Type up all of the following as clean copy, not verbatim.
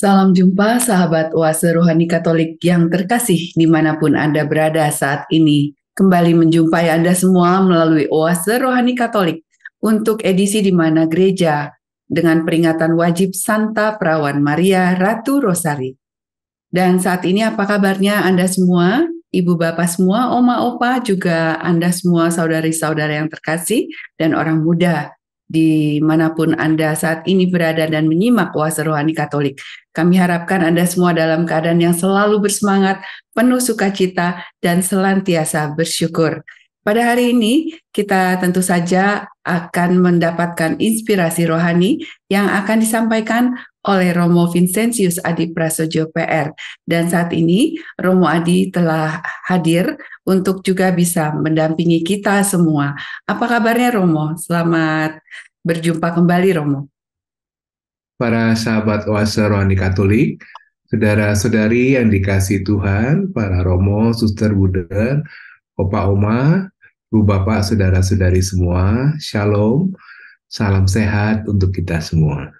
Salam jumpa sahabat Oase Rohani Katolik yang terkasih dimanapun Anda berada saat ini. Kembali menjumpai Anda semua melalui Oase Rohani Katolik untuk edisi di mana gereja dengan peringatan wajib Santa Perawan Maria Ratu Rosari. Dan saat ini apa kabarnya Anda semua, Ibu Bapak semua, Oma Opa, juga Anda semua saudari-saudara yang terkasih dan orang muda dimanapun Anda saat ini berada dan menyimak Oase Rohani Katolik. Kami harapkan Anda semua dalam keadaan yang selalu bersemangat, penuh sukacita, dan senantiasa bersyukur. Pada hari ini, kita tentu saja akan mendapatkan inspirasi rohani yang akan disampaikan oleh Romo Vincentius Adi Prasojo PR. Dan saat ini, Romo Adi telah hadir untuk juga bisa mendampingi kita semua. Apa kabarnya, Romo? Selamat berjumpa kembali, Romo. Para sahabat Oase Rohani Katolik, saudara-saudari yang dikasihi Tuhan, para Romo, Suster, Bunda, Opa, Oma, Bu, Bapak, saudara-saudari semua, Shalom, salam sehat untuk kita semua.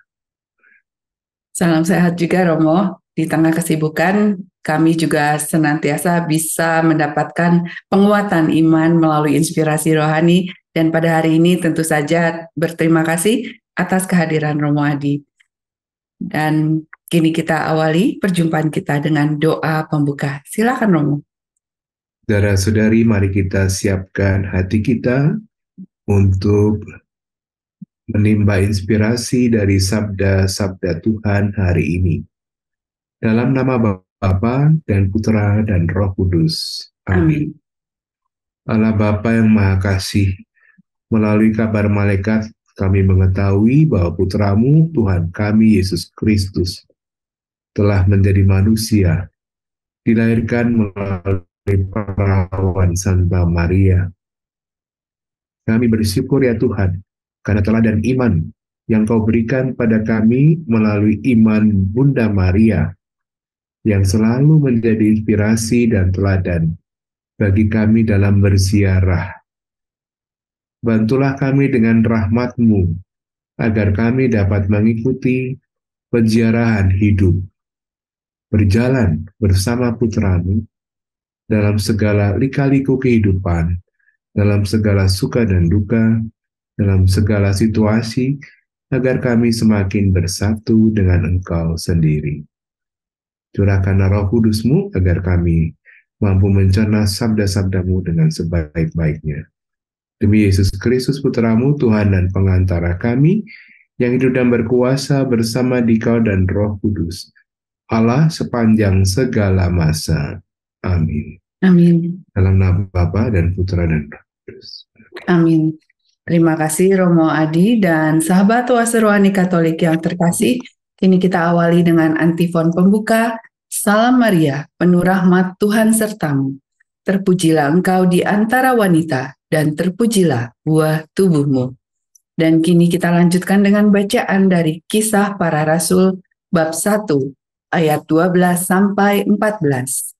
Salam sehat juga, Romo. Di tengah kesibukan, kami juga senantiasa bisa mendapatkan penguatan iman melalui inspirasi rohani. Dan pada hari ini tentu saja berterima kasih atas kehadiran Romo Adi. Dan kini kita awali perjumpaan kita dengan doa pembuka. Silakan, Romo. Saudara-saudari, mari kita siapkan hati kita untuk menimba inspirasi dari sabda-sabda Tuhan hari ini. Dalam nama Bapa dan Putra dan Roh Kudus. Amin. Allah Bapa yang Maha Kasih, melalui kabar malaikat kami mengetahui bahwa Putramu Tuhan kami Yesus Kristus telah menjadi manusia, dilahirkan melalui perawan Santa Maria. Kami bersyukur ya Tuhan, karena teladan iman yang Kau berikan pada kami melalui iman Bunda Maria, yang selalu menjadi inspirasi dan teladan bagi kami dalam berziarah. Bantulah kami dengan rahmat-Mu, agar kami dapat mengikuti penziarahan hidup, berjalan bersama Putra-Mu dalam segala lika-liku kehidupan, dalam segala suka dan duka, dalam segala situasi, agar kami semakin bersatu dengan Engkau sendiri. Curahkanlah Roh Kudus-Mu agar kami mampu mencerna sabda-sabda-Mu dengan sebaik-baiknya. Demi Yesus Kristus Putra-Mu, Tuhan dan pengantara kami, yang hidup dan berkuasa bersama Dikau dan Roh Kudus, Allah sepanjang segala masa. Amin. Amin. Dalam nama Bapa dan Putra dan Roh Kudus. Amin. Terima kasih Romo Adi dan sahabat Oase Rohani Katolik yang terkasih. Kini kita awali dengan antifon pembuka. Salam Maria, penuh rahmat Tuhan sertamu. Terpujilah engkau di antara wanita, dan terpujilah buah tubuhmu. Dan kini kita lanjutkan dengan bacaan dari Kisah Para Rasul, bab 1, ayat 12 sampai 14.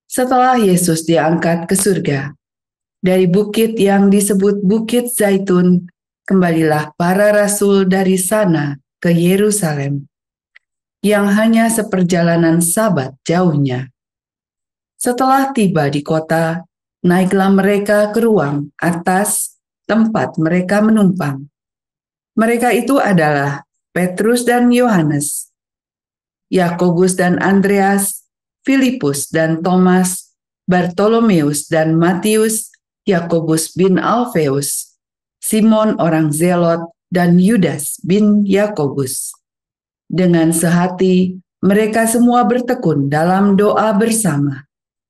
Setelah Yesus diangkat ke surga, dari bukit yang disebut Bukit Zaitun, kembalilah para rasul dari sana ke Yerusalem, yang hanya seperjalanan Sabat jauhnya. Setelah tiba di kota, naiklah mereka ke ruang atas tempat mereka menumpang. Mereka itu adalah Petrus dan Yohanes, Yakobus dan Andreas, Filipus dan Thomas, Bartolomeus dan Matius, Yakobus bin Alfeus, Simon orang Zelot, dan Yudas bin Yakobus. Dengan sehati, mereka semua bertekun dalam doa bersama,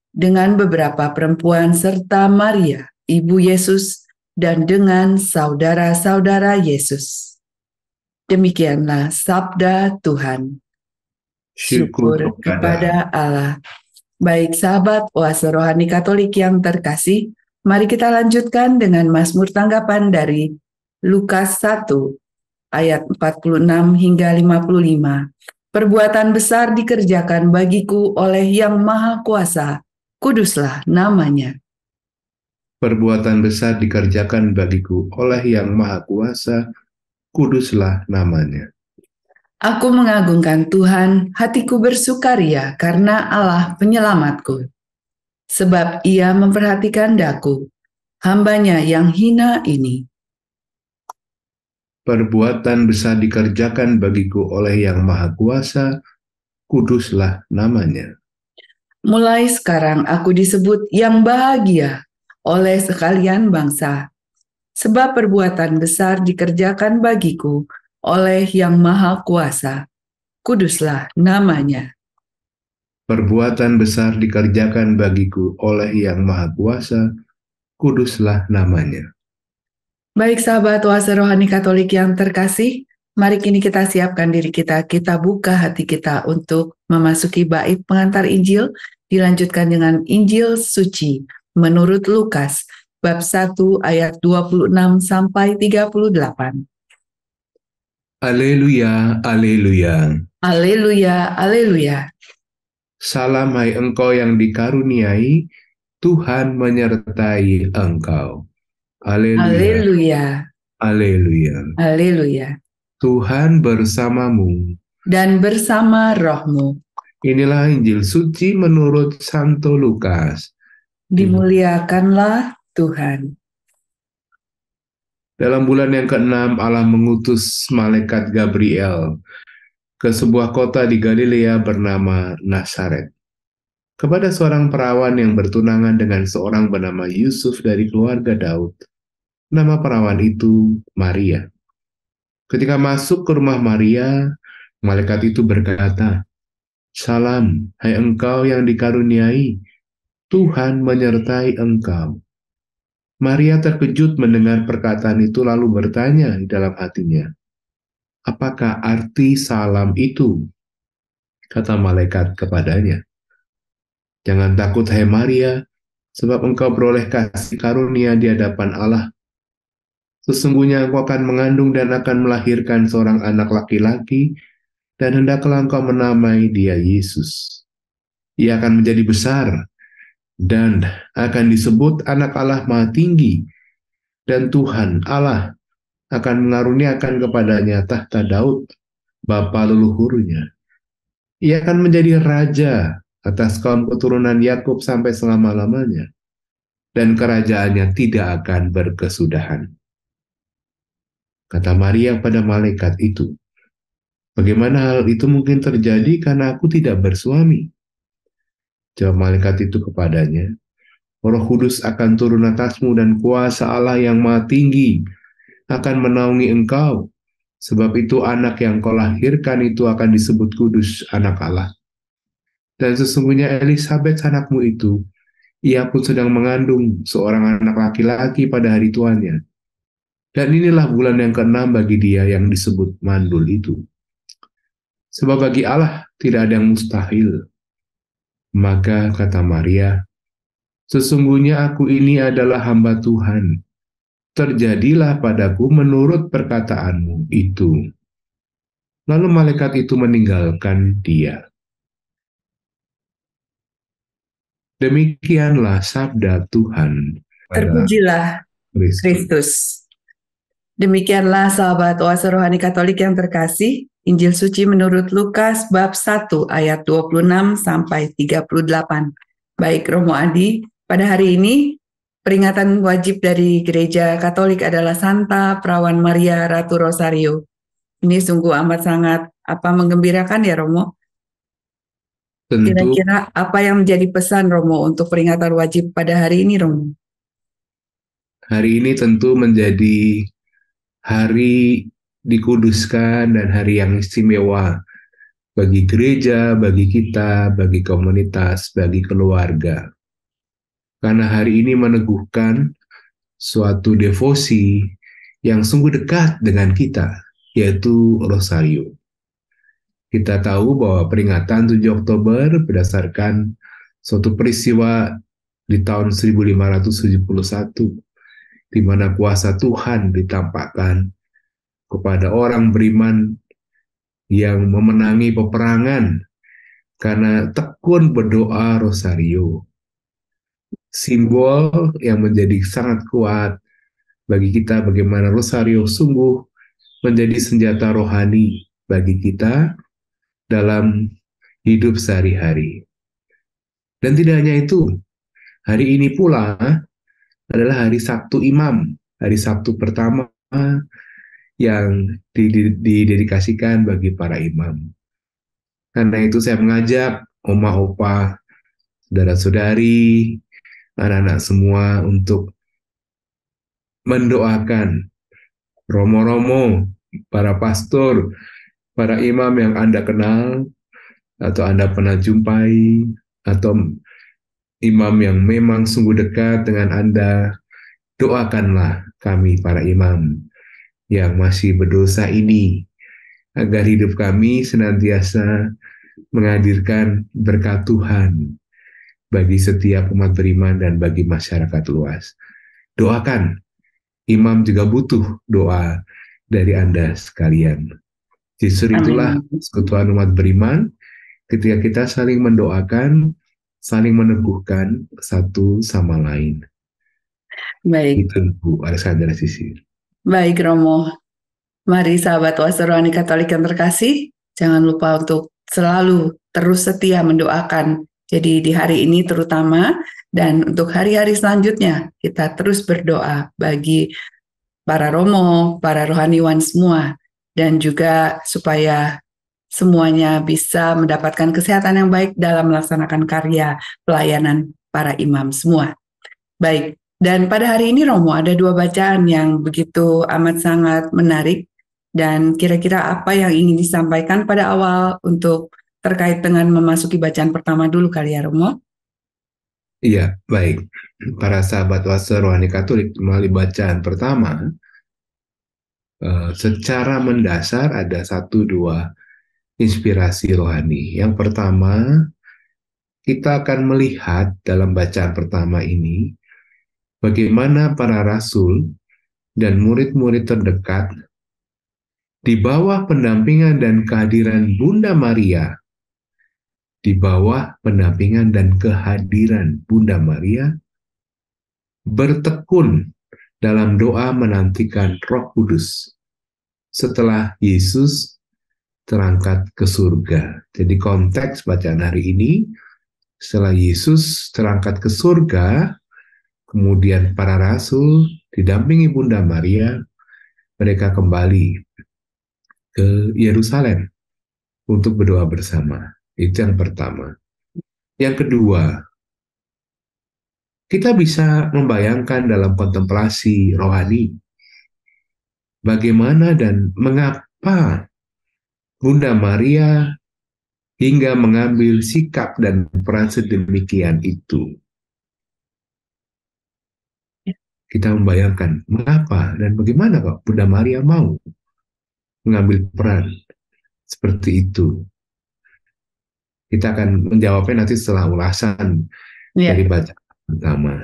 dengan beberapa perempuan serta Maria, ibu Yesus, dan dengan saudara-saudara Yesus. Demikianlah sabda Tuhan. Syukur kepada Allah. Baik sahabat Oase Rohani Katolik yang terkasih, mari kita lanjutkan dengan Mazmur tanggapan dari Lukas 1, ayat 46 hingga 55. Perbuatan besar dikerjakan bagiku oleh Yang Maha Kuasa, kuduslah namanya. Perbuatan besar dikerjakan bagiku oleh Yang Maha Kuasa, kuduslah namanya. Aku mengagungkan Tuhan, hatiku bersukaria karena Allah penyelamatku. Sebab Ia memperhatikan daku, hambanya yang hina ini. Perbuatan besar dikerjakan bagiku oleh Yang Maha Kuasa, kuduslah namanya. Mulai sekarang aku disebut yang bahagia oleh sekalian bangsa. Sebab perbuatan besar dikerjakan bagiku oleh Yang Maha Kuasa. Kuduslah namanya. Perbuatan besar dikerjakan bagiku oleh Yang Maha Kuasa, kuduslah namanya. Baik sahabat oase rohani Katolik yang terkasih, mari kini kita siapkan diri kita buka hati kita untuk memasuki bait pengantar Injil, dilanjutkan dengan Injil suci menurut Lukas, bab 1 ayat 26 sampai 38. Aleluya, aleluya. Aleluya, aleluya. Salam hai engkau yang dikaruniai, Tuhan menyertai engkau. Aleluya, Aleluya, aleluya. aleluya. Tuhan bersamamu. Dan bersama rohmu. Inilah Injil suci menurut Santo Lukas. Dimuliakanlah Tuhan. Dalam bulan yang ke-6, Allah mengutus malaikat Gabriel ke sebuah kota di Galilea bernama Nazaret, kepada seorang perawan yang bertunangan dengan seorang bernama Yusuf dari keluarga Daud. Nama perawan itu Maria. Ketika masuk ke rumah Maria, malaikat itu berkata, "Salam, hai engkau yang dikaruniai, Tuhan menyertai engkau." Maria terkejut mendengar perkataan itu lalu bertanya di dalam hatinya, "Apakah arti salam itu?" Kata malaikat kepadanya, "Jangan takut hai Maria, sebab engkau beroleh kasih karunia di hadapan Allah. Sesungguhnya engkau akan mengandung dan akan melahirkan seorang anak laki-laki, dan hendaklah engkau menamai dia Yesus. Ia akan menjadi besar, dan akan disebut anak Allah Maha Tinggi, dan Tuhan Allah akan mengaruniakan kepadanya tahta Daud, bapa leluhurnya. Ia akan menjadi raja atas kaum keturunan Yakub sampai selama-lamanya, dan kerajaannya tidak akan berkesudahan." Kata Maria pada malaikat itu, "Bagaimana hal itu mungkin terjadi karena aku tidak bersuami?" Jawab malaikat itu kepadanya, "Roh Kudus akan turun atasmu dan kuasa Allah yang Maha Tinggi akan menaungi engkau. Sebab itu anak yang kau lahirkan itu akan disebut kudus, anak Allah. Dan sesungguhnya Elisabet anakmu itu, ia pun sedang mengandung seorang anak laki-laki pada hari tuannya. Dan inilah bulan yang ke-6 bagi dia yang disebut mandul itu. Sebab bagi Allah tidak ada yang mustahil." Maka kata Maria, "Sesungguhnya aku ini adalah hamba Tuhan. Terjadilah padaku menurut perkataanmu itu." Lalu malaikat itu meninggalkan dia. Demikianlah sabda Tuhan. Terpujilah Kristus. Kristus. Demikianlah sahabat oase rohani Katolik yang terkasih, Injil suci menurut Lukas bab 1 ayat 26 sampai 38. Baik Romo Adi, pada hari ini peringatan wajib dari Gereja Katolik adalah Santa Perawan Maria Ratu Rosario. Ini sungguh amat sangat menggembirakan ya Romo. Tentu Kira-kira apa yang menjadi pesan Romo untuk peringatan wajib pada hari ini Romo? hari ini tentu menjadi hari dikuduskan dan hari yang istimewa bagi gereja, bagi kita, bagi komunitas, bagi keluarga. Karena hari ini meneguhkan suatu devosi yang sungguh dekat dengan kita, yaitu Rosario. Kita tahu bahwa peringatan 7 Oktober berdasarkan suatu peristiwa di tahun 1571, di mana kuasa Tuhan ditampakkan kepada orang beriman yang memenangi peperangan karena tekun berdoa Rosario. Simbol yang menjadi sangat kuat bagi kita bagaimana Rosario sungguh menjadi senjata rohani bagi kita dalam hidup sehari-hari. Dan tidak hanya itu, hari ini pula adalah hari Sabtu Imam, hari Sabtu pertama yang didedikasikan bagi para imam. Karena itu saya mengajak oma opa, saudara-saudari, anak-anak semua untuk mendoakan romo-romo, para pastor, para imam yang Anda kenal, atau Anda pernah jumpai, atau imam yang memang sungguh dekat dengan Anda. Doakanlah kami para imam yang masih berdosa ini, agar hidup kami senantiasa menghadirkan berkat Tuhan bagi setiap umat beriman dan bagi masyarakat luas. Doakan, imam juga butuh doa dari Anda sekalian. Justru itulah persekutuan umat beriman, ketika kita saling mendoakan, saling meneguhkan satu sama lain. Baik. Itu Bu Alexandra Sisi. Baik Romo, mari sahabat Oase Rohani Katolik yang terkasih, jangan lupa untuk selalu terus setia mendoakan. Jadi di hari ini terutama, dan untuk hari-hari selanjutnya, kita terus berdoa bagi para Romo, para rohaniwan semua, dan juga supaya semuanya bisa mendapatkan kesehatan yang baik dalam melaksanakan karya pelayanan para imam semua. Baik, dan pada hari ini Romo ada 2 bacaan yang begitu amat sangat menarik, dan kira-kira apa yang ingin disampaikan pada awal untuk terkait dengan memasuki bacaan pertama dulu kali ya Romo? Iya, baik. Para sahabat Oase Rohani Katolik, melalui bacaan pertama, secara mendasar ada 1-2 inspirasi rohani. Yang pertama, kita akan melihat dalam bacaan pertama ini bagaimana para rasul dan murid-murid terdekat di bawah pendampingan dan kehadiran Bunda Maria, di bawah pendampingan dan kehadiran Bunda Maria, bertekun dalam doa menantikan Roh Kudus setelah Yesus terangkat ke surga. Jadi konteks bacaan hari ini, setelah Yesus terangkat ke surga, kemudian para rasul didampingi Bunda Maria, mereka kembali ke Yerusalem untuk berdoa bersama. Itu yang pertama. Yang kedua, kita bisa membayangkan dalam kontemplasi rohani bagaimana dan mengapa Bunda Maria hingga mengambil sikap dan peran sedemikian itu. Kita membayangkan mengapa dan bagaimana kok Bunda Maria mau mengambil peran seperti itu. Kita akan menjawabnya nanti setelah ulasan dari bacaan pertama.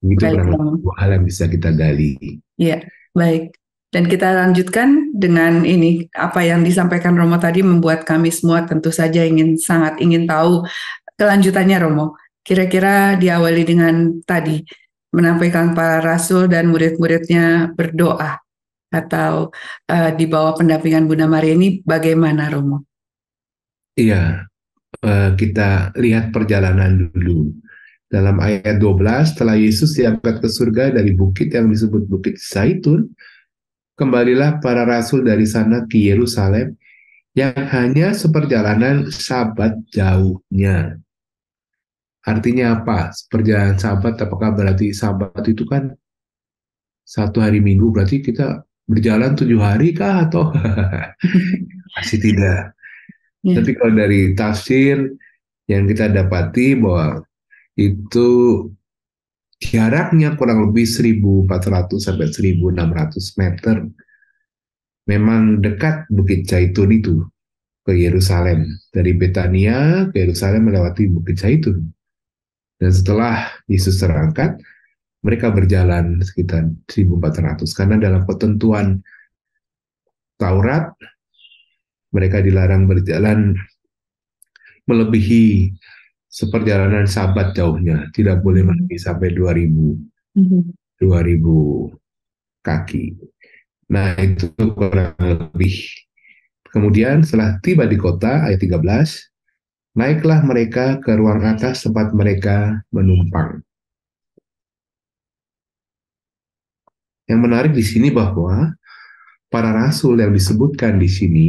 Itu kurang lebih 2 hal yang bisa kita gali. Ya, baik. Dan kita lanjutkan dengan ini, apa yang disampaikan Romo tadi membuat kami semua tentu saja sangat ingin tahu kelanjutannya Romo. Kira-kira diawali dengan tadi, menampilkan para rasul dan murid-muridnya berdoa, atau di bawah pendampingan Bunda Maria ini bagaimana Romo? Iya, kita lihat perjalanan dulu. Dalam ayat 12, setelah Yesus diangkat ke surga dari bukit yang disebut Bukit Zaitun, kembalilah para rasul dari sana ke Yerusalem yang hanya seperjalanan Sabat jauhnya. Artinya apa? Perjalanan Sabat, apakah berarti Sabat itu kan 1 hari Minggu, berarti kita berjalan 7 hari kah atau masih tidak? Tapi kalau dari tafsir yang kita dapati bahwa itu jaraknya kurang lebih 1.400 sampai 1.600 meter. Memang dekat Bukit Zaitun itu ke Yerusalem. Dari Betania ke Yerusalem melewati Bukit Zaitun. Dan setelah Yesus terangkat, mereka berjalan sekitar 1.400. Karena dalam ketentuan Taurat, mereka dilarang berjalan melebihi seperjalanan Sabat jauhnya. Tidak boleh melebihi sampai 2.000 kaki. Nah, itu kurang lebih Kemudian setelah tiba di kota, ayat 13, naiklah mereka ke ruang atas tempat mereka menumpang. Yang menarik di sini bahwa para rasul yang disebutkan di sini,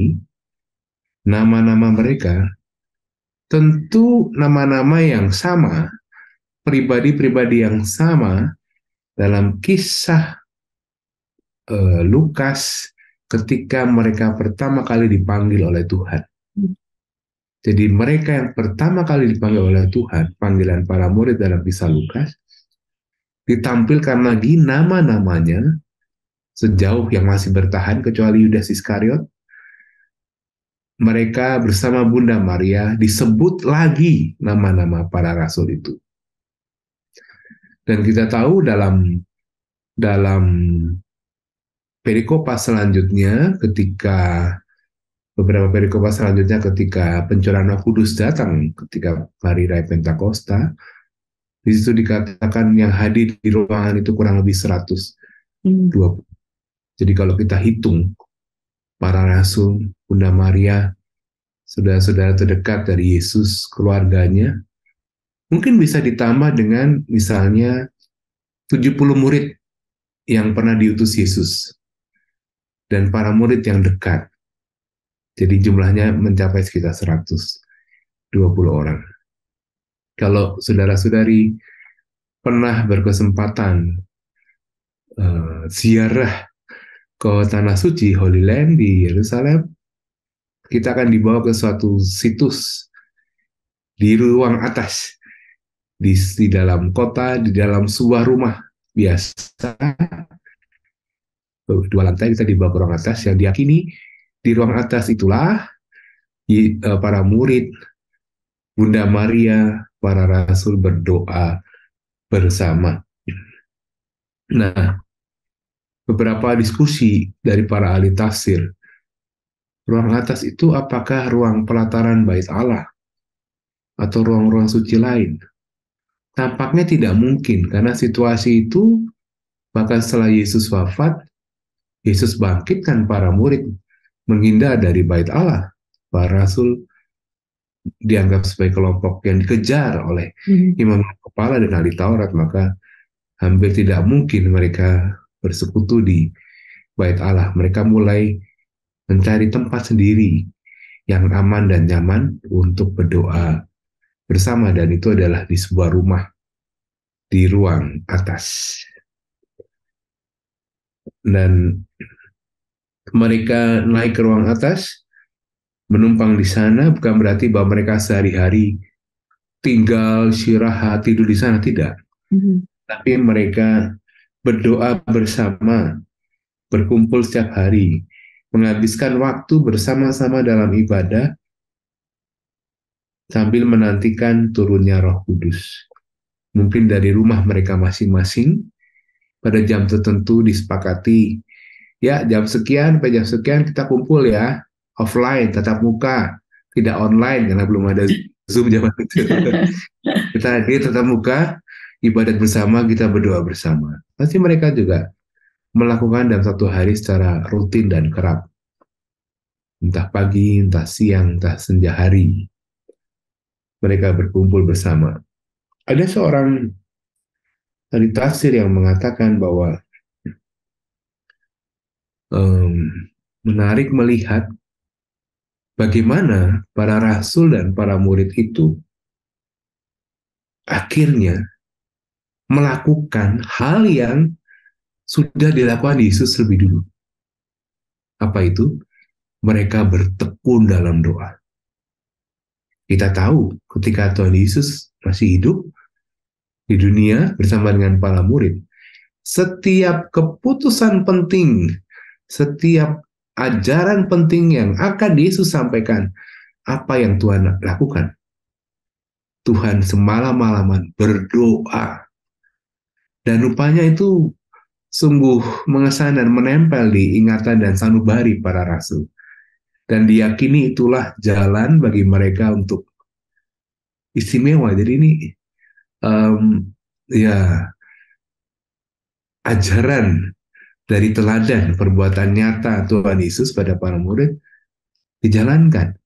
nama-nama mereka tentu nama-nama yang sama, pribadi-pribadi yang sama dalam kisah Lukas ketika mereka pertama kali dipanggil oleh Tuhan. Jadi mereka yang pertama kali dipanggil oleh Tuhan, panggilan para murid dalam kisah Lukas, ditampilkan lagi nama-namanya sejauh yang masih bertahan kecuali Yudas Iskariot. Mereka bersama Bunda Maria disebut lagi nama-nama para rasul itu. Dan kita tahu dalam perikopa selanjutnya beberapa perikopa selanjutnya ketika pencurahan Roh Kudus datang ketika hari raya Pentakosta, di situ dikatakan yang hadir di ruangan itu kurang lebih 120. Jadi kalau kita hitung para rasul, Bunda Maria, saudara-saudara terdekat dari Yesus, keluarganya, mungkin bisa ditambah dengan misalnya 70 murid yang pernah diutus Yesus dan para murid yang dekat. Jadi jumlahnya mencapai sekitar 120 orang. Kalau saudara-saudari pernah berkesempatan ziarah ke Tanah Suci, Holy Land di Yerusalem, kita akan dibawa ke suatu situs di ruang atas, di dalam kota, di dalam sebuah rumah biasa, 2 lantai kita dibawa ke ruang atas yang diyakini di ruang atas itulah para murid, Bunda Maria, para rasul berdoa bersama. Nah, beberapa diskusi dari para ahli tafsir, ruang atas itu apakah ruang pelataran bait Allah atau ruang-ruang suci lain? Tampaknya tidak mungkin karena situasi itu bahkan setelah Yesus wafat, Yesus bangkitkan para murid menghindar dari bait Allah. Para rasul dianggap sebagai kelompok yang dikejar oleh imam kepala dan ahli Taurat, maka hampir tidak mungkin mereka bersekutu di bait Allah. Mereka mulai mencari tempat sendiri yang aman dan nyaman untuk berdoa bersama, dan itu adalah di sebuah rumah di ruang atas. Dan mereka naik ke ruang atas, menumpang di sana, bukan berarti bahwa mereka sehari-hari tinggal, istirahat, tidur di sana, tidak. Tapi mereka berdoa bersama, berkumpul setiap hari, menghabiskan waktu bersama-sama dalam ibadah, sambil menantikan turunnya Roh Kudus. Mungkin dari rumah mereka masing-masing, pada jam tertentu disepakati, ya jam sekian sampai jam sekian kita kumpul ya, offline, tatap muka, tidak online karena belum ada Zoom zaman itu. Kita hadir tatap muka, ibadat bersama, kita berdoa bersama. Pasti mereka juga melakukan dalam satu hari secara rutin dan kerap. Entah pagi, entah siang, entah senja hari. Mereka berkumpul bersama. Ada seorang ahli tafsir yang mengatakan bahwa menarik melihat bagaimana para rasul dan para murid itu akhirnya melakukan hal yang sudah dilakukan Yesus lebih dulu. Apa itu? Mereka bertekun dalam doa. Kita tahu ketika Tuhan Yesus masih hidup di dunia bersama dengan para murid, setiap keputusan penting, setiap ajaran penting yang akan Yesus sampaikan, apa yang Tuhan lakukan? Tuhan semalam-malaman berdoa. Dan rupanya itu sungguh mengesan dan menempel di ingatan dan sanubari para rasul. Dan diyakini itulah jalan bagi mereka untuk istimewa. Jadi ini ya ajaran dari teladan perbuatan nyata Tuhan Yesus pada para murid dijalankan.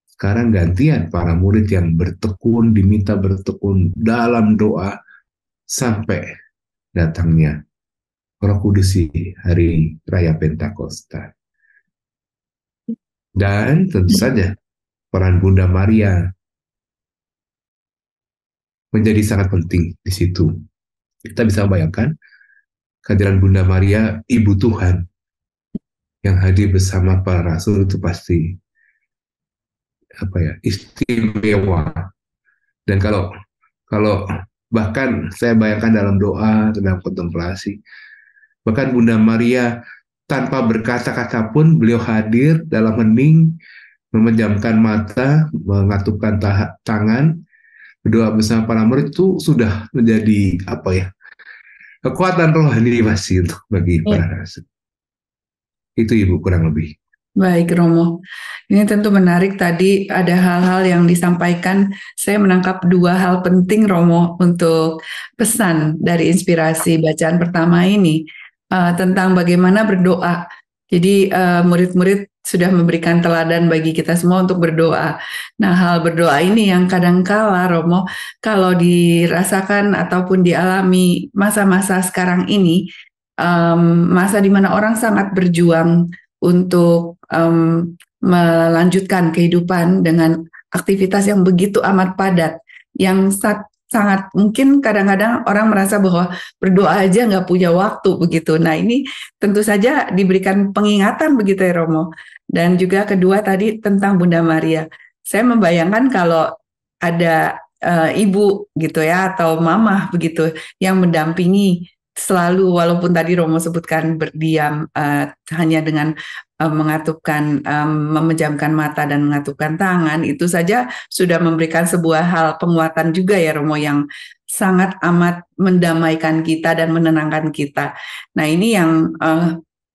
Sekarang gantian para murid yang bertekun, diminta bertekun dalam doa sampai datangnya Roh Kudus di hari Raya Pentakosta. Dan tentu saja peran Bunda Maria menjadi sangat penting di situ. Kita bisa bayangkan kehadiran Bunda Maria, Ibu Tuhan, yang hadir bersama para rasul itu pasti istimewa. Dan kalau kalau bahkan saya bayangkan dalam doa, dalam kontemplasi, bahkan Bunda Maria tanpa berkata-kata pun beliau hadir dalam hening, memejamkan mata, mengatupkan tangan, berdoa bersama para murid itu sudah menjadi kekuatan rohani pasti untuk bagi para rasul. Itu Ibu kurang lebih. Baik Romo, ini tentu menarik, tadi ada hal-hal yang disampaikan. Saya menangkap dua hal penting Romo untuk pesan dari inspirasi bacaan pertama ini, tentang bagaimana berdoa. Jadi murid-murid sudah memberikan teladan bagi kita semua untuk berdoa. Nah, hal berdoa ini yang kadangkala Romo, kalau dirasakan ataupun dialami masa-masa sekarang ini, masa di mana orang sangat berjuang untuk melanjutkan kehidupan dengan aktivitas yang begitu amat padat, yang sangat mungkin kadang-kadang orang merasa bahwa berdoa aja nggak punya waktu begitu. Nah, ini tentu saja diberikan pengingatan begitu ya Romo. Dan juga kedua tadi tentang Bunda Maria. Saya membayangkan kalau ada ibu gitu ya, atau mamah begitu yang mendampingi selalu, walaupun tadi Romo sebutkan berdiam hanya dengan mengatupkan, memejamkan mata dan mengatupkan tangan, itu saja sudah memberikan sebuah hal penguatan juga ya Romo, yang sangat amat mendamaikan kita dan menenangkan kita. Nah, ini yang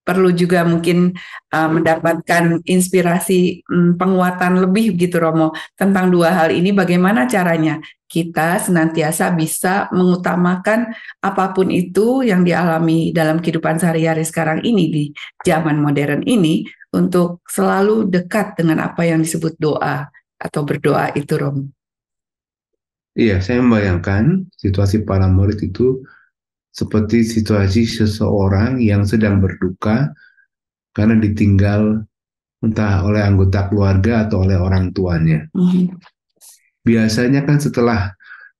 perlu juga mungkin mendapatkan inspirasi, penguatan lebih gitu Romo, tentang dua hal ini. Bagaimana caranya kita senantiasa bisa mengutamakan apapun itu yang dialami dalam kehidupan sehari-hari sekarang ini, di zaman modern ini, untuk selalu dekat dengan apa yang disebut doa atau berdoa itu, Romo. Iya, saya membayangkan situasi para murid itu seperti situasi seseorang yang sedang berduka karena ditinggal entah oleh anggota keluarga atau oleh orang tuanya. Biasanya kan setelah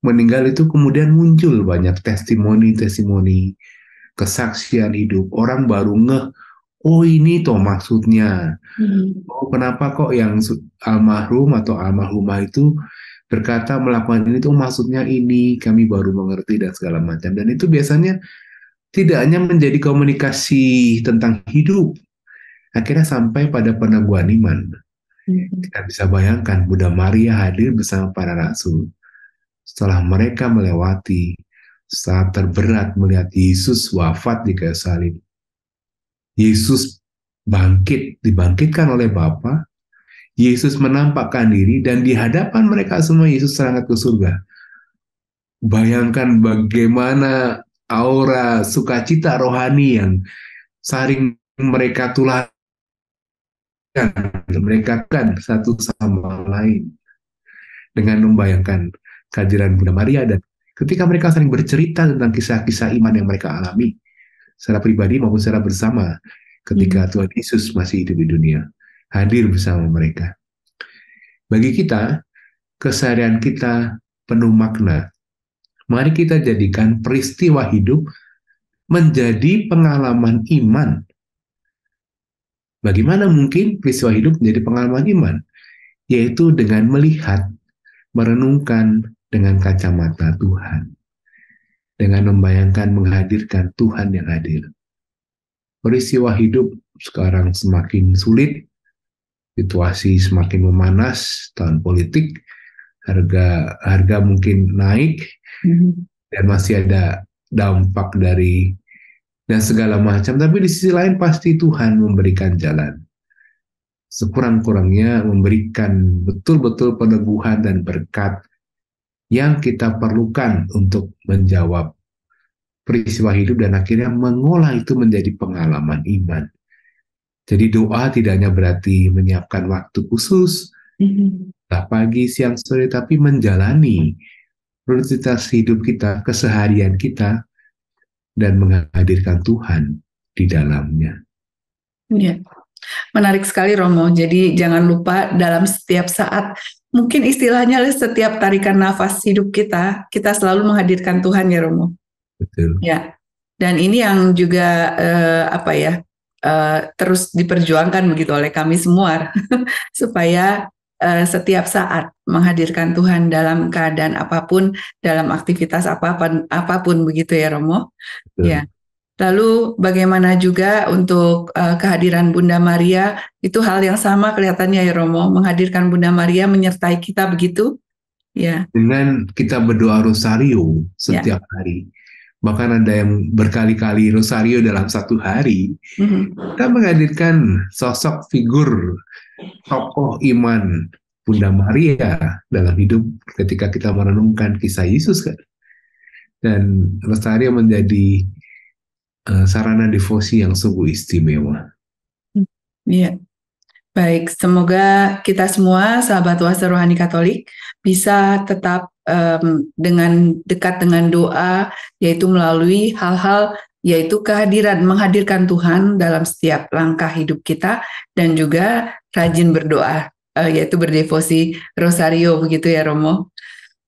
meninggal itu kemudian muncul banyak testimoni-testimoni, kesaksian hidup. Orang baru ngeh, oh ini toh maksudnya. Oh, kenapa kok yang almarhum atau almarhumah itu berkata melakukan ini tuh maksudnya ini, kami baru mengerti dan segala macam. Dan itu biasanya tidak hanya menjadi komunikasi tentang hidup, akhirnya sampai pada peneguhan iman. Kita bisa bayangkan Bunda Maria hadir bersama para rasul. Setelah mereka melewati saat terberat melihat Yesus wafat di kayu salib, Yesus dibangkitkan oleh Bapa, Yesus menampakkan diri, dan di hadapan mereka semua Yesus terangkat ke surga. Bayangkan bagaimana aura sukacita rohani yang saling mereka tularkan, mereka kan satu sama lain dengan membayangkan kehadiran Bunda Maria. Dan ketika mereka saling bercerita tentang kisah-kisah iman yang mereka alami secara pribadi maupun secara bersama ketika Tuhan Yesus masih hidup di dunia, hadir bersama mereka. Bagi kita, keseharian kita penuh makna. Mari kita jadikan peristiwa hidup menjadi pengalaman iman. Bagaimana mungkin peristiwa hidup menjadi pengalaman iman? Yaitu dengan melihat, merenungkan dengan kacamata Tuhan. Dengan membayangkan, menghadirkan Tuhan yang hadir. Peristiwa hidup sekarang semakin sulit, situasi semakin memanas, tahun politik, harga mungkin naik, dan masih ada dampak dari dan segala macam. Tapi di sisi lain pasti Tuhan memberikan jalan. Sekurang-kurangnya memberikan betul-betul peneguhan dan berkat yang kita perlukan untuk menjawab peristiwa hidup dan akhirnya mengolah itu menjadi pengalaman iman. Jadi doa tidak hanya berarti menyiapkan waktu khusus, Mhm. tak pagi, siang, sore, tapi menjalani rutinitas hidup kita, keseharian kita, dan menghadirkan Tuhan di dalamnya. Iya. Menarik sekali Romo. Jadi jangan lupa dalam setiap saat, mungkin istilahnya setiap tarikan nafas hidup kita, kita selalu menghadirkan Tuhan ya Romo. Betul. Ya. Dan ini yang juga apa ya, terus diperjuangkan begitu oleh kami semua supaya setiap saat menghadirkan Tuhan dalam keadaan apapun, dalam aktivitas apapun begitu ya Romo. Ya. Betul. Lalu bagaimana juga untuk kehadiran Bunda Maria, itu hal yang sama kelihatannya ya Romo, menghadirkan Bunda Maria menyertai kita begitu. Ya, Dengan kita berdoa rosario ya. setiap hari, bahkan ada yang berkali-kali rosario dalam satu hari, Mhm. kita menghadirkan sosok figur tokoh iman Bunda Maria dalam hidup ketika kita merenungkan kisah Yesus kan. Dan rosario menjadi sarana devosi yang sungguh istimewa. Iya. Baik, semoga kita semua sahabat Oase Rohani Katolik bisa tetap dengan dekat dengan doa, yaitu melalui hal-hal, yaitu menghadirkan Tuhan dalam setiap langkah hidup kita, dan juga rajin berdoa, yaitu berdevosi rosario begitu ya Romo.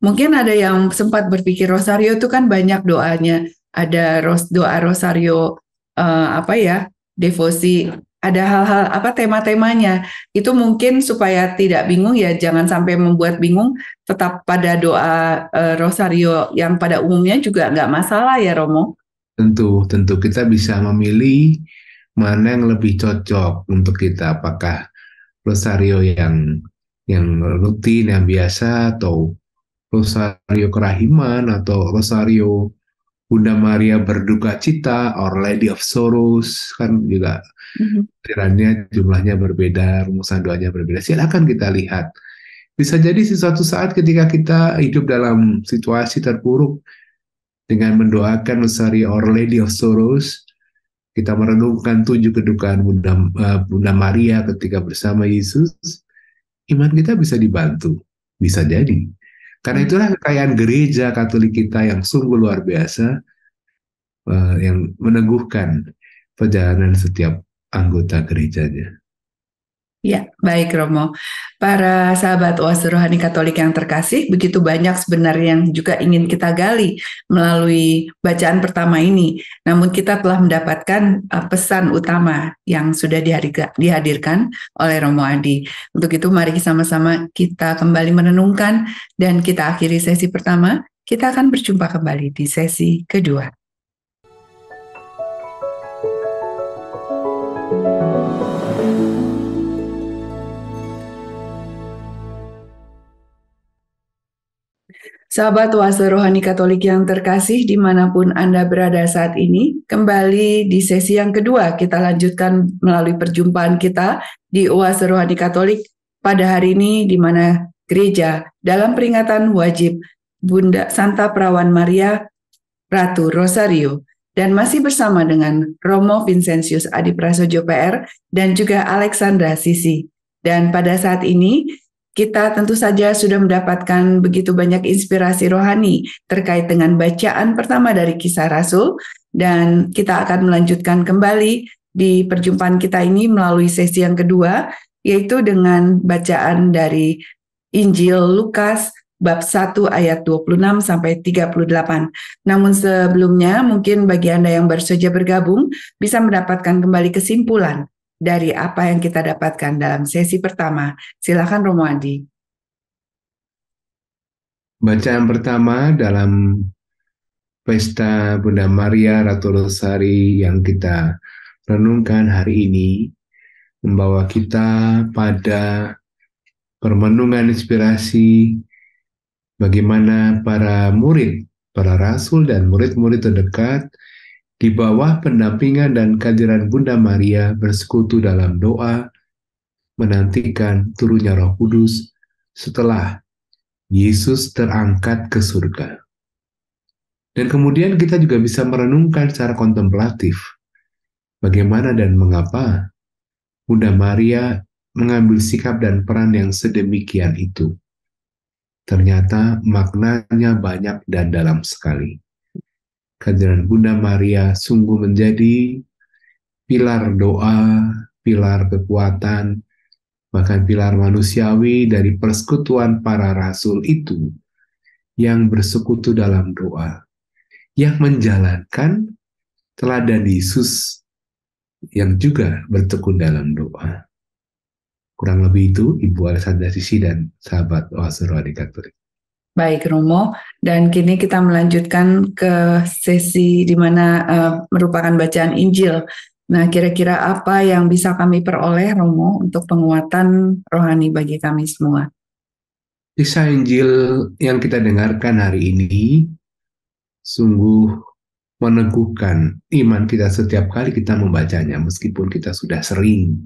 Mungkin ada yang sempat berpikir rosario itu kan banyak doanya, ada doa rosario apa ya, devosi, ada hal-hal apa tema-temanya. Itu mungkin supaya tidak bingung ya, jangan sampai membuat bingung, tetap pada doa rosario yang pada umumnya juga nggak masalah ya Romo. Tentu kita bisa memilih mana yang lebih cocok untuk kita, apakah rosario yang rutin, yang biasa, atau rosario kerahiman, atau rosario Bunda Maria berduka cita, Our Lady of Sorrows, kan juga Mhm. tirannya jumlahnya berbeda, rumusan doanya berbeda. Silakan kita lihat. Bisa jadi suatu saat ketika kita hidup dalam situasi terpuruk, dengan mendoakan rosario Our Lady of Sorrows, kita merenungkan 7 kedukaan Bunda Maria ketika bersama Yesus, iman kita bisa dibantu. Bisa jadi. Karena itulah kekayaan gereja Katolik kita yang sungguh luar biasa, yang meneguhkan perjalanan setiap anggota gerejanya. Ya, baik Romo. Para sahabat Oase Rohani Katolik yang terkasih, begitu banyak sebenarnya yang juga ingin kita gali melalui bacaan pertama ini. Namun kita telah mendapatkan pesan utama yang sudah dihadirkan oleh Romo Adi. Untuk itu mari sama-sama kita kembali merenungkan dan kita akhiri sesi pertama. Kita akan berjumpa kembali di sesi kedua. Sahabat Oase Rohani Katolik yang terkasih dimanapun Anda berada saat ini, kembali di sesi yang kedua kita lanjutkan melalui perjumpaan kita di Oase Rohani Katolik pada hari ini di mana gereja dalam peringatan wajib Bunda Santa Perawan Maria Ratu Rosario dan masih bersama dengan Romo Vincentius Adi Prasojo PR dan juga Alexandra Sisi. Dan pada saat ini kita tentu saja sudah mendapatkan begitu banyak inspirasi rohani terkait dengan bacaan pertama dari Kisah Rasul, dan kita akan melanjutkan kembali di perjumpaan kita ini melalui sesi yang kedua, yaitu dengan bacaan dari Injil Lukas bab 1 ayat 26 sampai 38. Namun sebelumnya mungkin bagi Anda yang baru saja bergabung bisa mendapatkan kembali kesimpulan dari apa yang kita dapatkan dalam sesi pertama. Silakan Romo Adi. Bacaan pertama dalam Pesta Bunda Maria Ratu Rosari yang kita renungkan hari ini membawa kita pada permenungan inspirasi bagaimana para murid, para rasul dan murid-murid terdekat di bawah pendampingan dan kehadiran Bunda Maria bersekutu dalam doa menantikan turunnya Roh Kudus setelah Yesus terangkat ke surga. Dan kemudian kita juga bisa merenungkan secara kontemplatif bagaimana dan mengapa Bunda Maria mengambil sikap dan peran yang sedemikian itu. Ternyata maknanya banyak dan dalam sekali. Kehadiran Bunda Maria sungguh menjadi pilar doa, pilar kekuatan, bahkan pilar manusiawi dari persekutuan para rasul itu yang bersekutu dalam doa, yang menjalankan teladan Yesus yang juga bertekun dalam doa. Kurang lebih itu, Ibu Alessandra Sisi dan sahabat Oase Rohani Katolik. Baik Romo, dan kini kita melanjutkan ke sesi di mana merupakan bacaan Injil. Nah, kira-kira apa yang bisa kami peroleh Romo untuk penguatan rohani bagi kami semua? Kisah Injil yang kita dengarkan hari ini sungguh meneguhkan iman kita setiap kali kita membacanya, meskipun kita sudah sering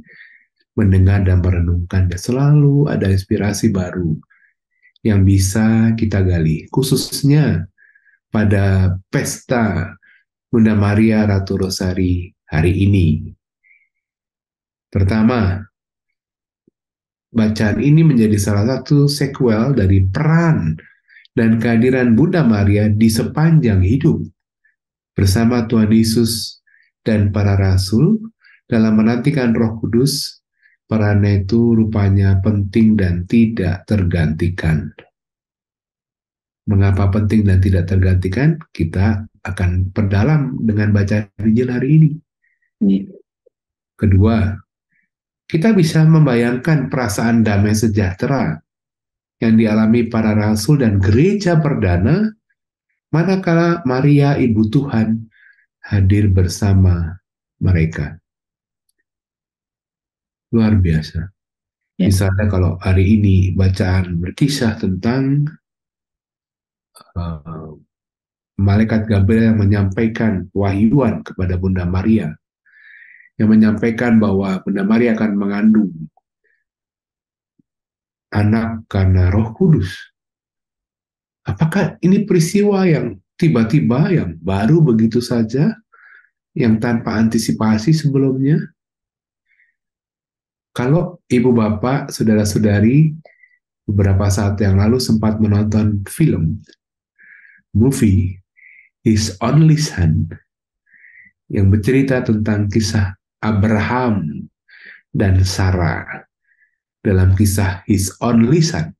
mendengar dan merenungkan, dan selalu ada inspirasi baru yang bisa kita gali, khususnya pada pesta Bunda Maria Ratu Rosari hari ini. Pertama, bacaan ini menjadi salah satu sequel dari peran dan kehadiran Bunda Maria di sepanjang hidup bersama Tuhan Yesus dan para rasul dalam menantikan Roh Kudus. Perannya itu rupanya penting dan tidak tergantikan. Mengapa penting dan tidak tergantikan? Kita akan perdalam dengan bacaan Injil hari ini. Kedua, kita bisa membayangkan perasaan damai sejahtera yang dialami para rasul dan gereja perdana manakala Maria Ibu Tuhan hadir bersama mereka. Luar biasa. Ya. Misalnya kalau hari ini bacaan berkisah tentang Malaikat Gabriel yang menyampaikan wahyuan kepada Bunda Maria, yang menyampaikan bahwa Bunda Maria akan mengandung anak karena Roh Kudus. Apakah ini peristiwa yang tiba-tiba, yang baru begitu saja, yang tanpa antisipasi sebelumnya? Kalau ibu bapak, saudara-saudari, beberapa saat yang lalu sempat menonton movie His Only Son, yang bercerita tentang kisah Abraham dan Sarah dalam kisah His Only Son,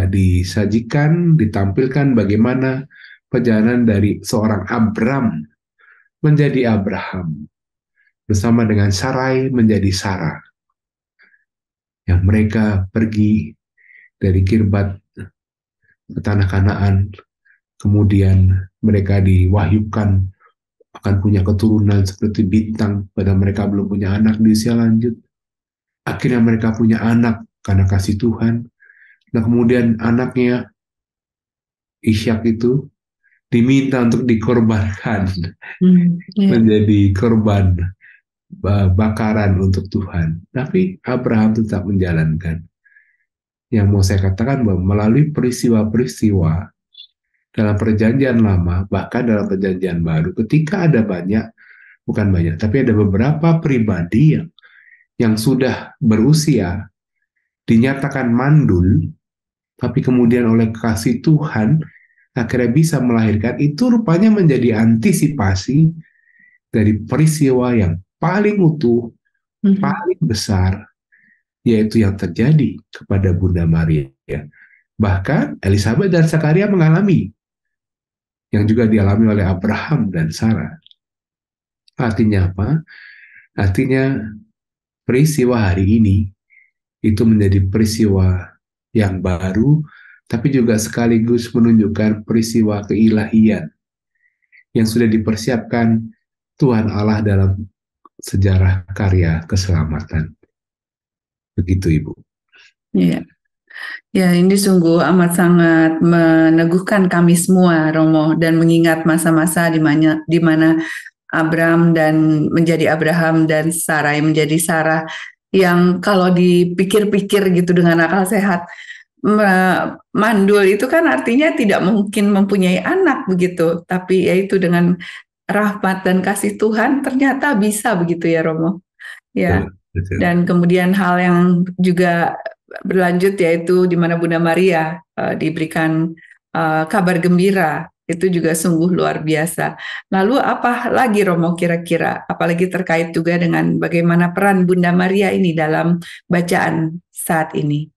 disajikan, ditampilkan bagaimana perjalanan dari seorang Abram menjadi Abraham, bersama dengan Sarai menjadi Sarah, yang mereka pergi dari Kirbat ke tanah Kanaan, kemudian mereka diwahyukan akan punya keturunan seperti bintang, pada mereka belum punya anak di usia lanjut. Akhirnya mereka punya anak karena kasih Tuhan. Nah, kemudian anaknya Ishak itu diminta untuk dikorbankan, menjadi korban bakaran untuk Tuhan. Tapi Abraham tetap menjalankan. Yang mau saya katakan bahwa melalui peristiwa-peristiwa dalam perjanjian lama, bahkan dalam perjanjian baru, ketika ada tapi ada beberapa pribadi yang sudah berusia, dinyatakan mandul, tapi kemudian oleh kasih Tuhan akhirnya bisa melahirkan, itu rupanya menjadi antisipasi dari peristiwa yang paling utuh, paling besar, yaitu yang terjadi kepada Bunda Maria. Bahkan Elizabeth dan Zakaria mengalami, yang juga dialami oleh Abraham dan Sarah. Artinya apa? Artinya peristiwa hari ini itu menjadi peristiwa yang baru, tapi juga sekaligus menunjukkan peristiwa keilahian yang sudah dipersiapkan Tuhan Allah dalam sejarah karya keselamatan. Begitu, Ibu. Iya. Ya, ini sungguh amat sangat meneguhkan kami semua, Romo, dan mengingat masa-masa di mana Abram dan menjadi Abraham dan Sarai menjadi Sarah, yang kalau dipikir-pikir gitu dengan akal sehat, mandul itu kan artinya tidak mungkin mempunyai anak begitu, tapi yaitu dengan rahmat dan kasih Tuhan ternyata bisa begitu ya, Romo. Ya. Betul. Dan kemudian hal yang juga berlanjut yaitu di mana Bunda Maria diberikan kabar gembira, itu juga sungguh luar biasa. Lalu apa lagi Romo kira-kira, apalagi terkait juga dengan bagaimana peran Bunda Maria ini dalam bacaan saat ini?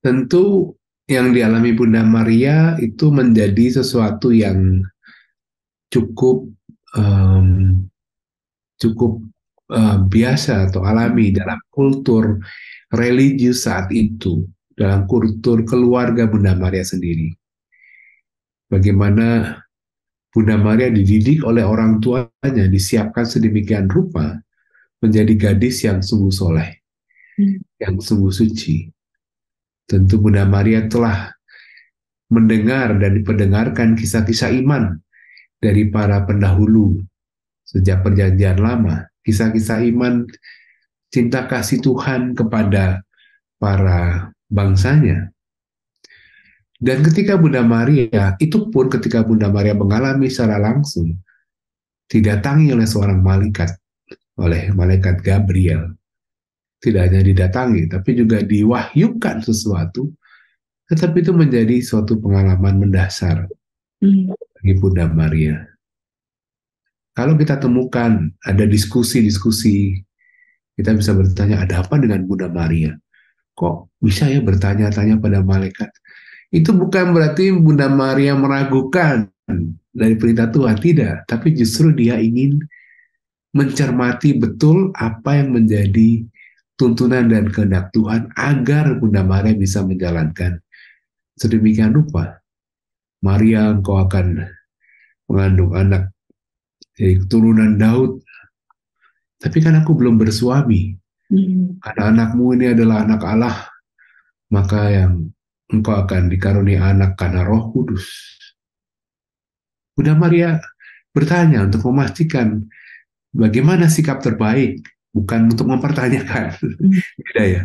Tentu yang dialami Bunda Maria itu menjadi sesuatu yang cukup em, cukup biasa atau alami dalam kultur religius saat itu, dalam kultur keluarga Bunda Maria sendiri. Bagaimana Bunda Maria dididik oleh orang tuanya, disiapkan sedemikian rupa menjadi gadis yang sungguh soleh, yang sungguh suci. Tentu Bunda Maria telah mendengar dan diperdengarkan kisah-kisah iman dari para pendahulu sejak perjanjian lama, kisah-kisah iman cinta kasih Tuhan kepada para bangsanya. Dan ketika Bunda Maria, itu pun ketika Bunda Maria mengalami secara langsung, didatangi oleh seorang malaikat, oleh malaikat Gabriel. Tidak hanya didatangi, tapi juga diwahyukan sesuatu, tetapi itu menjadi suatu pengalaman mendasar bagi Bunda Maria. Kalau kita temukan ada diskusi-diskusi, kita bisa bertanya, ada apa dengan Bunda Maria? Kok bisa ya bertanya-tanya pada malaikat? Itu bukan berarti Bunda Maria meragukan dari perintah Tuhan, tidak. Tapi justru dia ingin mencermati betul apa yang menjadi tuntunan dan kehendak Tuhan agar Bunda Maria bisa menjalankan sedemikian rupa. Maria, engkau akan mengandung anak dari keturunan Daud. Tapi kan aku belum bersuami. Karena anakmu ini adalah anak Allah, maka yang engkau akan dikaruniai anak karena Roh Kudus. Bunda Maria bertanya untuk memastikan bagaimana sikap terbaik, bukan untuk mempertanyakan. Beda ya.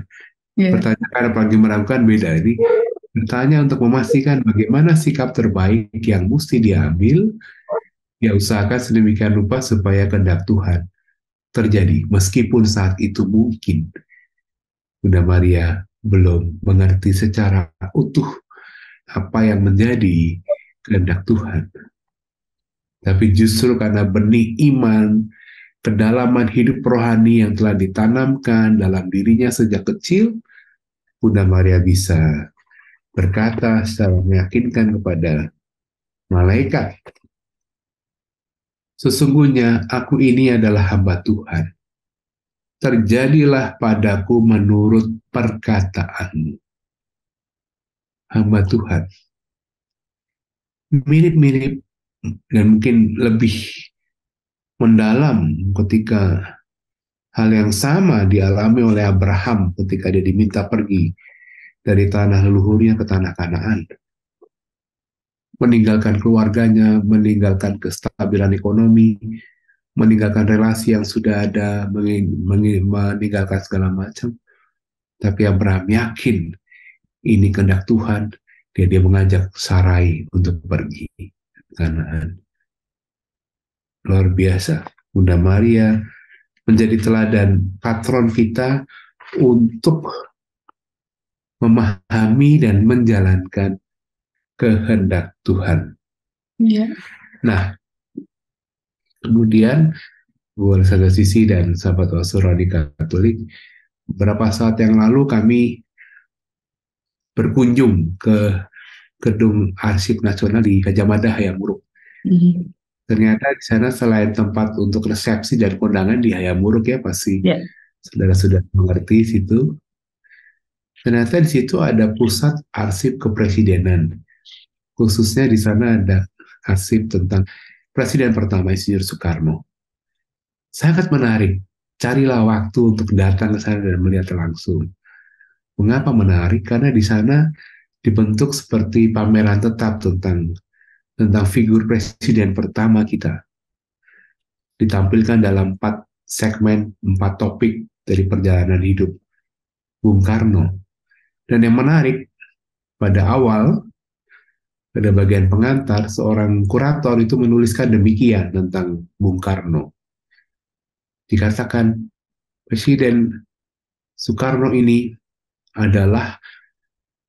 Pertanyaan apalagi meragukan beda. Ini bertanya untuk memastikan bagaimana sikap terbaik yang mesti diambil, dia usahakan sedemikian rupa supaya kehendak Tuhan terjadi, meskipun saat itu mungkin Bunda Maria belum mengerti secara utuh apa yang menjadi kehendak Tuhan. Tapi justru karena benih iman, kedalaman hidup rohani yang telah ditanamkan dalam dirinya sejak kecil, Bunda Maria bisa berkata secara meyakinkan kepada malaikat, sesungguhnya aku ini adalah hamba Tuhan. Terjadilah padaku menurut perkataanmu. Hamba Tuhan. Mirip-mirip dan mungkin lebih mendalam ketika hal yang sama dialami oleh Abraham ketika dia diminta pergi dari tanah leluhurnya ke tanah Kanaan. Meninggalkan keluarganya, meninggalkan kestabilan ekonomi, meninggalkan relasi yang sudah ada, meninggalkan segala macam. Tapi Abraham yakin ini kehendak Tuhan, dia mengajak Sarai untuk pergi ke Kanaan. Luar biasa. Bunda Maria menjadi teladan patron kita untuk memahami dan menjalankan kehendak Tuhan. Nah, kemudian Bu Alexander Sisi dan sahabat Wasurani Katolik, beberapa saat yang lalu kami berkunjung ke Gedung Arsip Nasional di Gajah Mada Hayamuruk. Ternyata di sana selain tempat untuk resepsi dan kondangan di Hayamuruk ya pasti saudara sudah mengerti situ. Ternyata di situ ada pusat arsip kepresidenan. Khususnya di sana ada arsip tentang Presiden pertama Insinyur Soekarno. Sangat menarik. Carilah waktu untuk datang ke sana dan melihat langsung. Mengapa menarik? Karena di sana dibentuk seperti pameran tetap tentang figur presiden pertama kita. Ditampilkan dalam 4 segmen, 4 topik dari perjalanan hidup Bung Karno. Dan yang menarik, pada awal, pada bagian pengantar, seorang kurator itu menuliskan demikian tentang Bung Karno. Dikatakan Presiden Soekarno ini adalah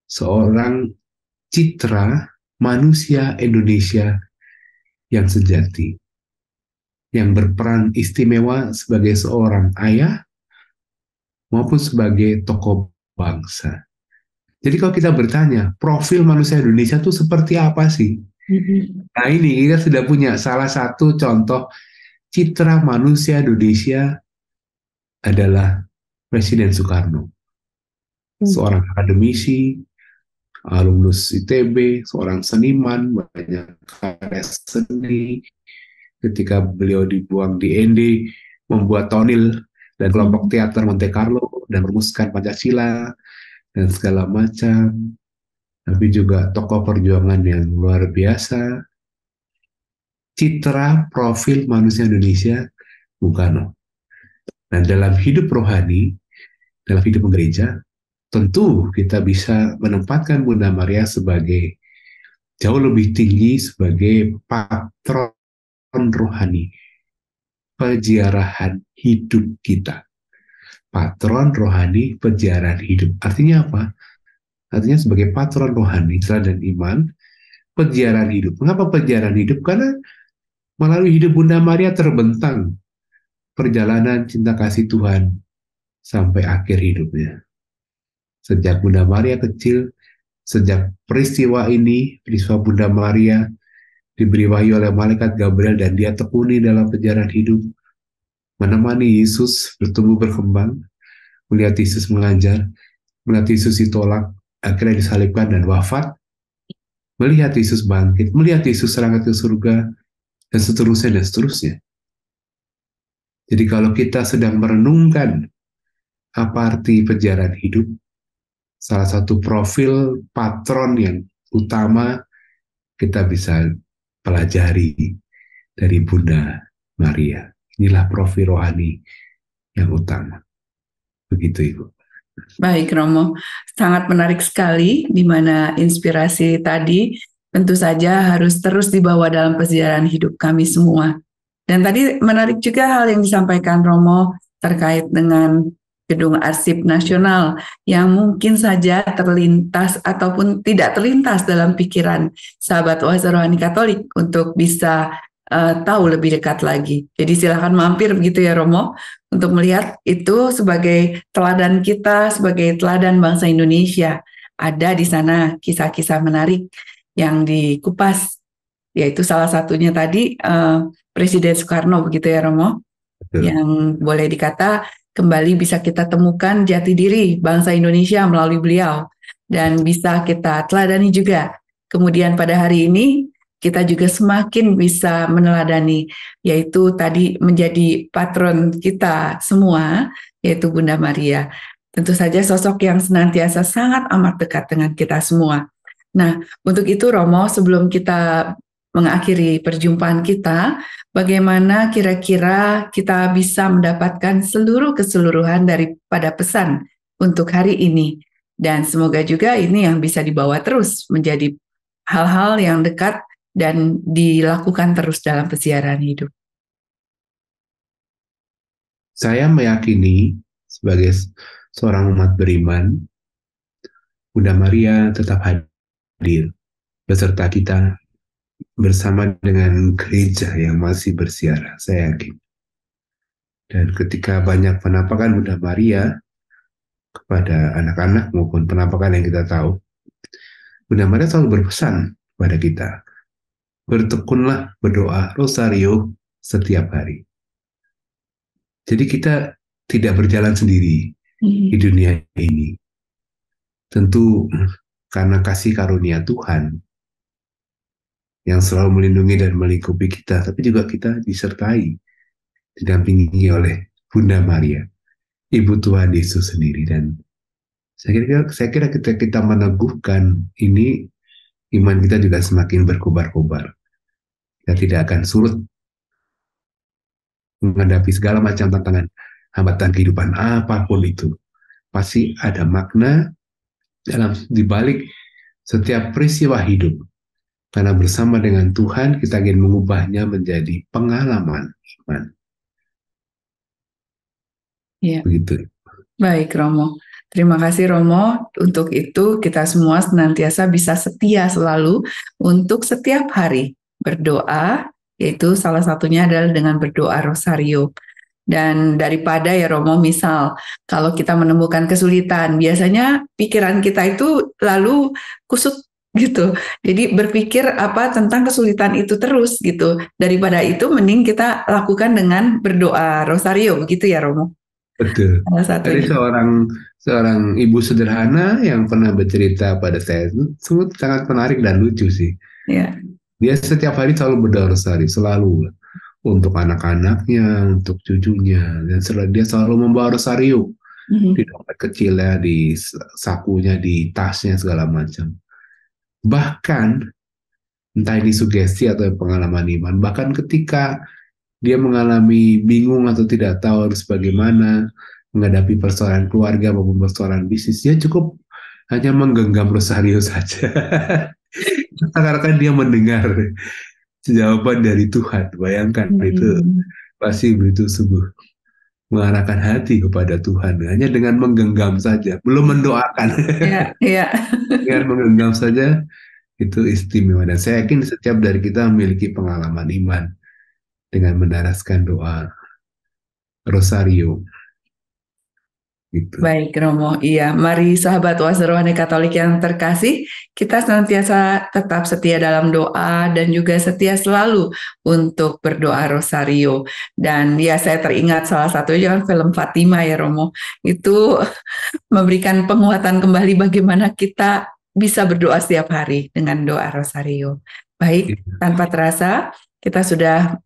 seorang citra manusia Indonesia yang sejati, yang berperan istimewa sebagai seorang ayah maupun sebagai tokoh bangsa. Jadi kalau kita bertanya, profil manusia Indonesia itu seperti apa sih? Nah ini kita sudah punya salah satu contoh citra manusia Indonesia adalah Presiden Soekarno. Seorang akademisi, alumnus ITB, seorang seniman, banyak karya seni. Ketika beliau dibuang di ND, membuat tonil dan kelompok teater Monte Carlo dan merumuskan Pancasila dan segala macam. Tapi juga tokoh perjuangan yang luar biasa. Citra profil manusia Indonesia, Bung Karno. Nah, dalam hidup rohani, dalam hidup gereja, tentu kita bisa menempatkan Bunda Maria sebagai jauh lebih tinggi sebagai patron rohani, peziarahan hidup kita. Patron rohani, peziarahan hidup. Artinya apa? Artinya sebagai patron rohani, teladan iman, peziarahan hidup. Mengapa peziarahan hidup? Karena melalui hidup Bunda Maria terbentang perjalanan cinta kasih Tuhan sampai akhir hidupnya. Sejak Bunda Maria kecil, sejak peristiwa ini, peristiwa Bunda Maria diberi wahyu oleh malaikat Gabriel dan dia tekuni dalam perjalanan hidup, menemani Yesus bertumbuh berkembang, melihat Yesus mengajar, melihat Yesus ditolak, akhirnya disalibkan dan wafat, melihat Yesus bangkit, melihat Yesus terangkat ke surga, dan seterusnya dan seterusnya. Jadi kalau kita sedang merenungkan apa arti perjalanan hidup, salah satu profil patron yang utama kita bisa pelajari dari Bunda Maria. Inilah profil rohani yang utama. Begitu, Ibu. Baik, Romo. Sangat menarik sekali di mana inspirasi tadi tentu saja harus terus dibawa dalam perjalanan hidup kami semua. Dan tadi menarik juga hal yang disampaikan Romo terkait dengan Gedung Arsip Nasional yang mungkin saja terlintas ataupun tidak terlintas dalam pikiran sahabat Oase Rohani Katolik untuk bisa tahu lebih dekat lagi. Jadi silakan mampir begitu ya Romo untuk melihat itu sebagai teladan kita, sebagai teladan bangsa Indonesia. Ada di sana kisah-kisah menarik yang dikupas, yaitu salah satunya tadi Presiden Soekarno begitu ya Romo, yang boleh dikata kembali bisa kita temukan jati diri bangsa Indonesia melalui beliau dan bisa kita teladani juga. Kemudian pada hari ini kita juga semakin bisa meneladani, yaitu tadi menjadi patron kita semua, yaitu Bunda Maria. Tentu saja sosok yang senantiasa sangat amat dekat dengan kita semua. Nah, untuk itu Romo, sebelum kita mengakhiri perjumpaan kita, bagaimana kira-kira kita bisa mendapatkan seluruh keseluruhan daripada pesan untuk hari ini. Dan semoga juga ini yang bisa dibawa terus menjadi hal-hal yang dekat dan dilakukan terus dalam persiaran hidup. Saya meyakini sebagai seorang umat beriman, Bunda Maria tetap hadir beserta kita bersama dengan gereja yang masih bersiara, saya yakin. Dan ketika banyak penampakan Bunda Maria kepada anak-anak maupun penampakan yang kita tahu, Bunda Maria selalu berpesan kepada kita, bertekunlah berdoa rosario setiap hari. Jadi kita tidak berjalan sendiri di dunia ini. Tentu karena kasih karunia Tuhan yang selalu melindungi dan melingkupi kita, tapi juga kita disertai, didampingi oleh Bunda Maria, Ibu Tuhan Yesus sendiri. Dan saya kira kita meneguhkan ini, iman kita juga semakin berkobar-kobar. Kita tidak akan surut menghadapi segala macam tantangan, hambatan kehidupan apapun itu. Pasti ada makna dalam dibalik setiap peristiwa hidup. Karena bersama dengan Tuhan kita ingin mengubahnya menjadi pengalaman iman. Iya. Begitu. Baik, Romo. Terima kasih, Romo. Untuk itu, kita semua senantiasa bisa setia selalu untuk setiap hari berdoa, yaitu salah satunya adalah dengan berdoa rosario. Dan daripada ya Romo, misal kalau kita menemukan kesulitan, biasanya pikiran kita itu lalu kusut gitu. Jadi berpikir apa tentang kesulitan itu terus gitu. Daripada itu mending kita lakukan dengan berdoa rosario, begitu ya Romo. Betul. Salah Tadi satunya. seorang ibu sederhana yang pernah bercerita pada saya itu sangat menarik dan lucu sih. Ya. Dia setiap hari selalu berdoa rosari, selalu untuk anak-anaknya, untuk cucunya, dan dia selalu membawa rosario di Mhm. dompet kecilnya, di sakunya, di tasnya segala macam. Bahkan entah ini sugesti atau pengalaman iman, bahkan ketika dia mengalami bingung atau tidak tahu harus bagaimana menghadapi persoalan keluarga maupun persoalan bisnis, dia cukup hanya menggenggam rosario saja. Karena dia mendengar jawaban dari Tuhan. Bayangkan itu Hmm. pasti begitu sungguh mengarahkan hati kepada Tuhan hanya dengan menggenggam saja, belum mendoakan. Ya, ya. Dengan menggenggam saja itu istimewa, dan saya yakin setiap dari kita memiliki pengalaman iman dengan mendaraskan doa rosario gitu. Baik, Romo. Iya, mari sahabat oase rohani Katolik yang terkasih, kita senantiasa tetap setia dalam doa dan juga setia selalu untuk berdoa rosario. Dan ya, saya teringat salah satunya kan film Fatima ya, Romo. Itu memberikan penguatan kembali bagaimana kita bisa berdoa setiap hari dengan doa rosario. Baik, tanpa terasa kita sudah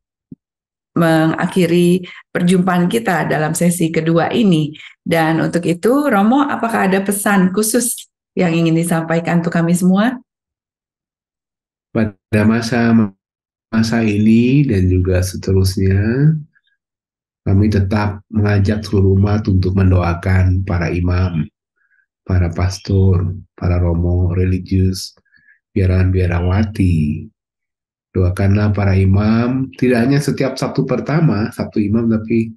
mengakhiri perjumpaan kita dalam sesi kedua ini. Dan untuk itu, Romo, apakah ada pesan khusus yang ingin disampaikan untuk kami semua? Pada masa ini dan juga seterusnya, kami tetap mengajak seluruh umat untuk mendoakan para imam, para pastor, para romo religius, biarawan-biarawati. Doakanlah para imam, tidak hanya setiap Sabtu pertama, Sabtu imam, tapi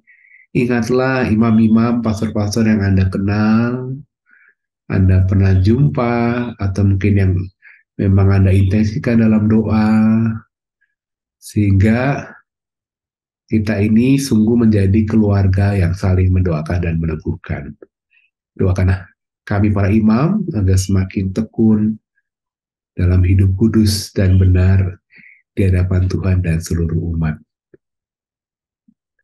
ingatlah imam-imam, pastor-pastor yang Anda kenal, Anda pernah jumpa, atau mungkin yang memang Anda intensikan dalam doa, sehingga kita ini sungguh menjadi keluarga yang saling mendoakan dan meneguhkan. Doakanlah kami para imam agar semakin tekun dalam hidup kudus dan benar di hadapan Tuhan dan seluruh umat.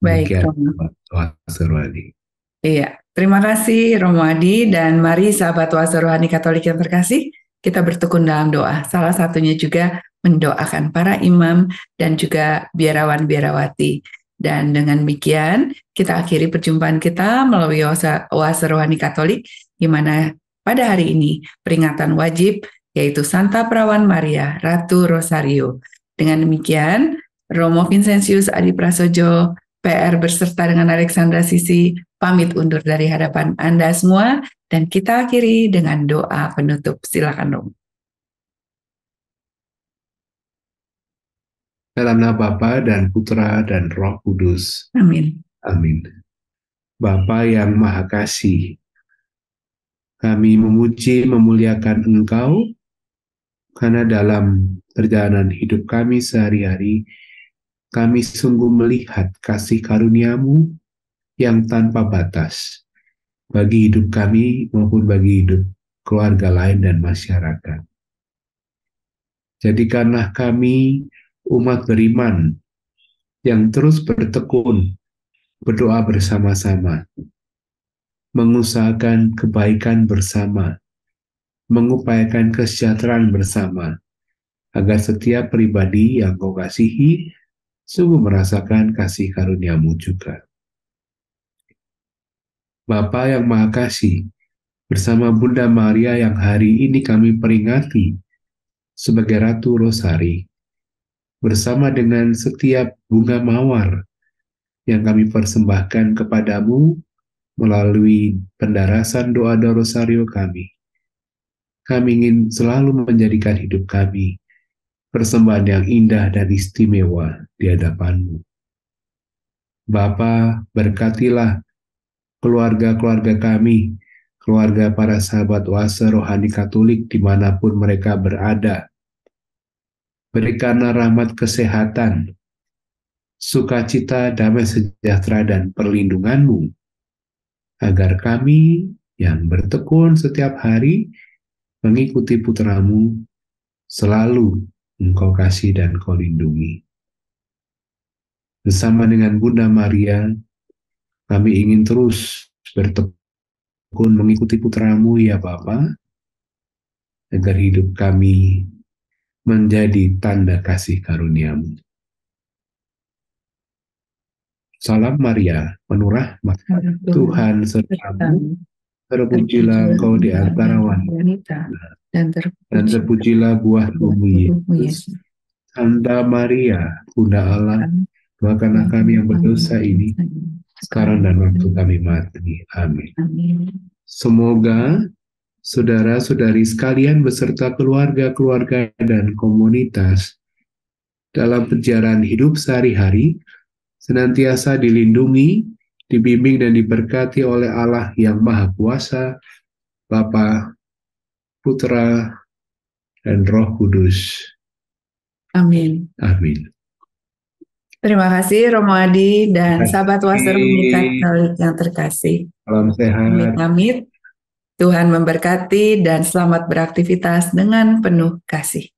Baik, Demikian Romo. doa Sarwani. Iya, terima kasih Romo Adi dan mari sahabat oase rohani Katolik yang terkasih, kita bertekun dalam doa. Salah satunya juga mendoakan para imam dan juga biarawan-biarawati. Dan dengan demikian, kita akhiri perjumpaan kita melalui oase rohani Katolik, di mana pada hari ini peringatan wajib yaitu Santa Perawan Maria, Ratu Rosario. Dengan demikian, Romo Vincentius Adi Prasojo, PR berserta dengan Alexandra Sisi, pamit undur dari hadapan Anda semua, dan kita akhiri dengan doa penutup. Silakan, Romo. Dalam nama Bapa dan Putra dan Roh Kudus. Amin. Amin. Bapa yang Maha Kasih, kami memuji memuliakan Engkau karena dalam perjalanan hidup kami sehari-hari, kami sungguh melihat kasih karunia-Mu yang tanpa batas bagi hidup kami maupun bagi hidup keluarga lain dan masyarakat. Jadikanlah kami umat beriman yang terus bertekun, berdoa bersama-sama, mengusahakan kebaikan bersama, mengupayakan kesejahteraan bersama, agar setiap pribadi yang Kau kasihi sungguh merasakan kasih karunia-Mu juga. Bapa yang Maha Kasih, bersama Bunda Maria yang hari ini kami peringati sebagai Ratu Rosari, bersama dengan setiap bunga mawar yang kami persembahkan kepadamu melalui pendarasan doa-doa rosario kami. Kami ingin selalu menjadikan hidup kami persembahan yang indah dan istimewa di hadapan-Mu. Bapa, berkatilah keluarga-keluarga kami, keluarga para sahabat oase rohani Katolik dimanapun mereka berada. Berikanlah rahmat kesehatan, sukacita, damai sejahtera, dan perlindungan-Mu, agar kami yang bertekun setiap hari mengikuti putra-Mu selalu Engkau kasih dan Kau lindungi. Bersama dengan Bunda Maria, kami ingin terus bertekun mengikuti putra-Mu ya Bapa, agar hidup kami menjadi tanda kasih karunia-Mu. Salam Maria, penuh rahmat, Tuhan sertamu, terpujilah Engkau di antara wanita, dan terpujilah buah tubuh Yesus. Santa Maria, Bunda Allah, doakanlah kami yang berdosa ini, sekarang dan waktu kami mati. Amin. Semoga saudara-saudari sekalian beserta keluarga-keluarga dan komunitas dalam perjalanan hidup sehari-hari senantiasa dilindungi, dibimbing dan diberkati oleh Allah yang Maha Kuasa, Bapa, Putra, dan Roh Kudus. Amin. Amin. Terima kasih Romo Adi dan sahabat oase rohani Katolik yang terkasih. Salam sehat. Amit-amit. Tuhan memberkati dan selamat beraktivitas dengan penuh kasih.